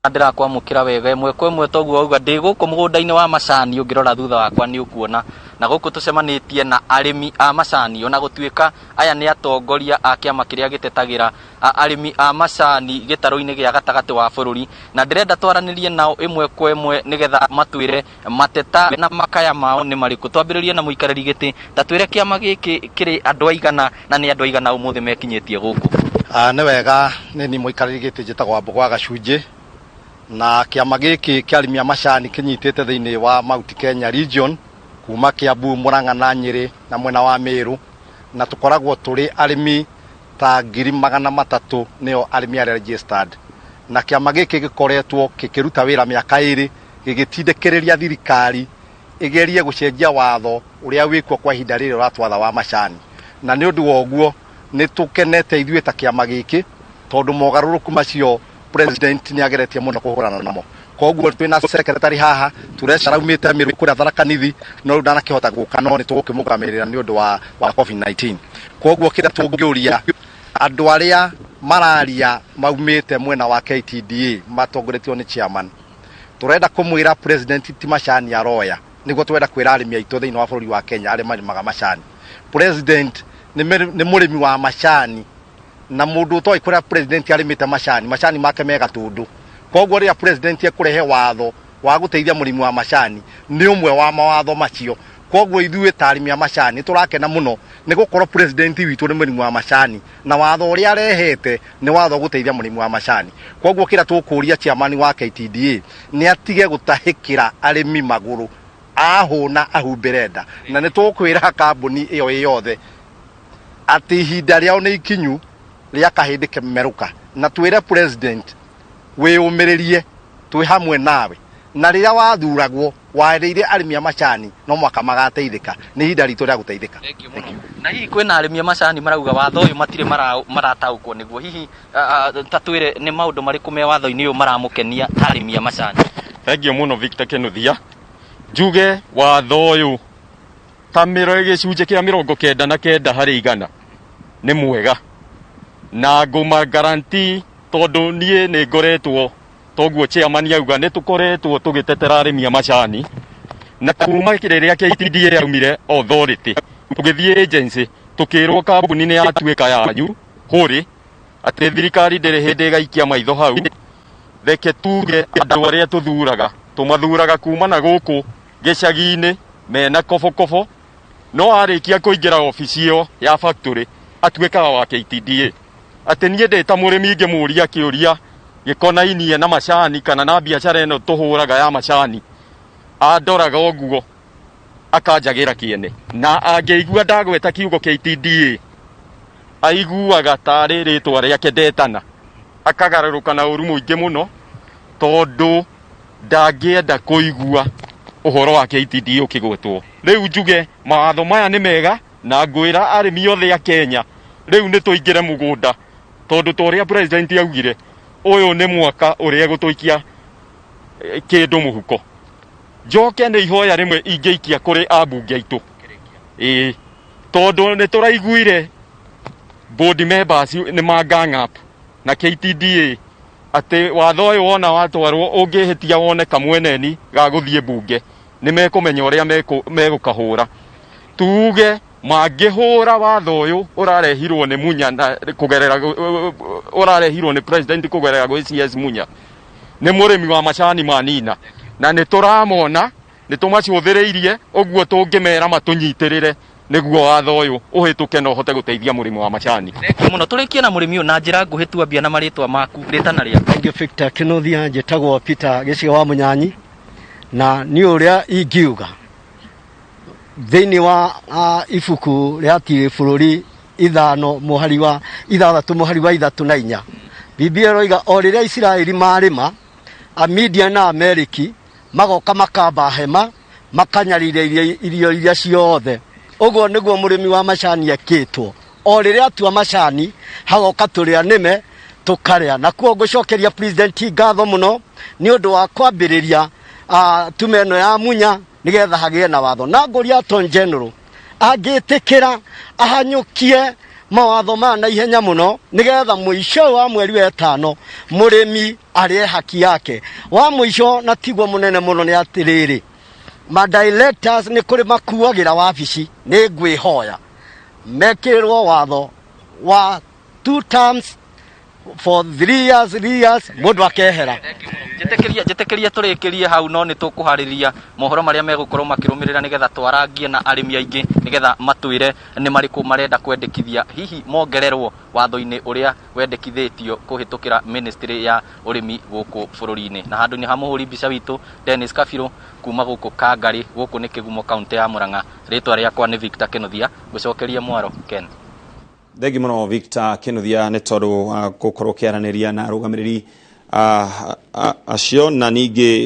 Ndira kwamukira wega imwe kwa imwe toguo auga ndi guku mugunda-ini wa macani ungirora thutha wakwa ni ukuona na guku tucemanitie na arimi a macani ona gutuika aya ni atongoria a kiama kiria gitetagira arimi a macani gitaro-ini gia gatagati wa bururi na ndirenda twaranirie nao imwe kwa imwe nigetha matwire mateta na makaya mao ni mariku. Twambiririe na muikariri giti tatwire kiama giki kiri andu aigana na ni andu aigana umuthi mekinyitie guku. Ni wega ni muikariri giti jitagwa Mbugua Gacunji na kiama giki kia arimi a macani kinyitite thiini wa Mount Kenya region kuma Kiambu, Murang'a na Nyeri na mwena wa Meru na tukoragwo turi arimi ta 300,000 nio arimi aria registered na kiama giki gikoretwo kikiruta wira miaka 2 gigitindikiriria thirikari igerie gucenjia watho uria wikwo kwa ihinda riri ratwatha wa macani na ni undu woguo ni tukenete ithuĩ ta kiama giki tondu mogaruruku macio president ni ageretie muno kuhurana namo. Koguo twina secretary haha turecara umite Meru kuria Tharaka Nithi no ndanakihota guka no ni tugukimugamirira ni undu wa COVID-19. Koguo kira tungiuria andu aria mararia maumite mwena wa KTDA matongoretio ni chairman turenda kumwira president ti macani aroya niguo twenda kwira arimi aitu thiini wa bururi wa Kenya aria marimaga macani. President ni murimi wa macani na mundu toi kuria president arimite macani make mega tundu. Koguo ria president ekurehe watho wa guteithia murimi wa macani ni umwe wa mawatho macio. Koguo ithuĩ ta arimi a macani turakena muno ni gukorwo president witu ni murimi wa macani na watho uria arehete ni watho guteithia murimi wa macani. Koguo kira tukuria chairman wa KTDA ni atige gutahikira arimi maguru ahuna ahumberenda na ni tukwira kambuni iyo yothe ati ihinda riao ni ikinyu ria kahindi kemeruka na twire president wiyumiririe twi hamwe nawe na riria wathuragwo wareire arimi a macani no mwaka magateithika ni ihinda ritu ria guteithika. Na hihi kwina arimi a macani marauga watho uyu matire marataukwo niguo hihi tatwire ni maundu mariku me watho-ini uyu maramukenia ta arimi a macani. Thengio muno Victor Kinuthia njuge watho uyu ta gicunji kia 99 hari igana ni mwega na nguma guarantee tondu nie ni ngoretwo toguo chairman auga ni tukoretwo tugitetera arimi a macani na kuma riria KTDA yaumire authority tugithie agency tukirwo kambuni ni yatuika yanyu huri ati thirikari ndiri hindi gaikia maitho hau reke tuge andu aria tumathuraga kuma na guku gicagi-ini mena kofokofo no arikia kuingira ofisi iyo ya factory atuikaga wa KTDA ati nie ndeta murimi ngimuria kiuria gikonainie na macani kana na biashara eno tuhuraga ya macani andoraga oguo akanjagira kiene na angeigua ndagweta kiugo KTDA aiguaga tari ritwa riake ndetana akagaruruka na uru muingi muno tondu ndangienda kuigua uhoro wa KTDA ukigwetwo. Riu njuge mawatho maya ni mega na ngwira arimi othe a Kenya riu ni tuingire mugunda tondu toria president augire uyu ni mwaka uria gutuikia kindu muhuko. Njoke ni ihoya rimwe ingeikia kuri ambunge aitu tondu ni turaiguire board members ni gang up na KTDA ati watho uyu wona watwarwo ungihitia wone kamweneni ga guthie bunge ni mekumenya uria megukahura tuge mangihura watho uyu urarehirwo ni Munya na kugerera urarehirwo ni president kugerera go CS Munya ni murimi wa macani manina na ni turamona ni tumaciuthiriirie uguo tungimera matunyitirire niguo watho uyu uhituke no hote guteithia murimi wa macani muno. Turikie na murimi uyu na njira nguhitu ambia na maritwa maku ritana ria. Thank you Victor Kinuthia njitagwo Peter Gicigo wa Munyanyi na ni uria ingiuga thiini wa ibuku ria tiri bururi 5 muhari wa 6 muhari wa 3 Biblia roiga o riria Israeli marima a Media na Ameriki magoka makamba hema makanyarire irio iria ciothe uguo niguo murimi wa macani akitwo o riria atua macani hagoka turia nime tukaria na kuo ngucokeria president ngatho muno ni undu wa kwambiriria tumeno ya Munya nigetha hagie na watho na nguria Attorney General angitikira ahanyukie mawatho ma na ihenya muno nigetha muico wa mweri wa 5 murimi arie haki yake wa muico na tigwo munene muno ni atiriri ma directors ni kuri makuagira wabici ni ngwihoya mekirwo watho wa 2 terms for 3 years mundu akehera jetekeria turikirie hau no ni tukuhariria mohoro maria megukorwo makirumirira nigetha twarangie na arimi aingi nigetha matwire ni mariku marenda kwendekithia hihi mongererwo watho-ini uria wendekithitio kuhitukira ministry ya urimi guku bururi-ini na handu ni hamuhuri mbica witu Dennis Kabiru kuma guku Kangari guku ni Kigumo county ya Murang'a ritwa riakwa ni Victor Kinuthia gucokeria Mwaro Ken Thegi muno Victor Kinuthia ni tondu gukorwo kiaraniria na arugamiriri acio na ningi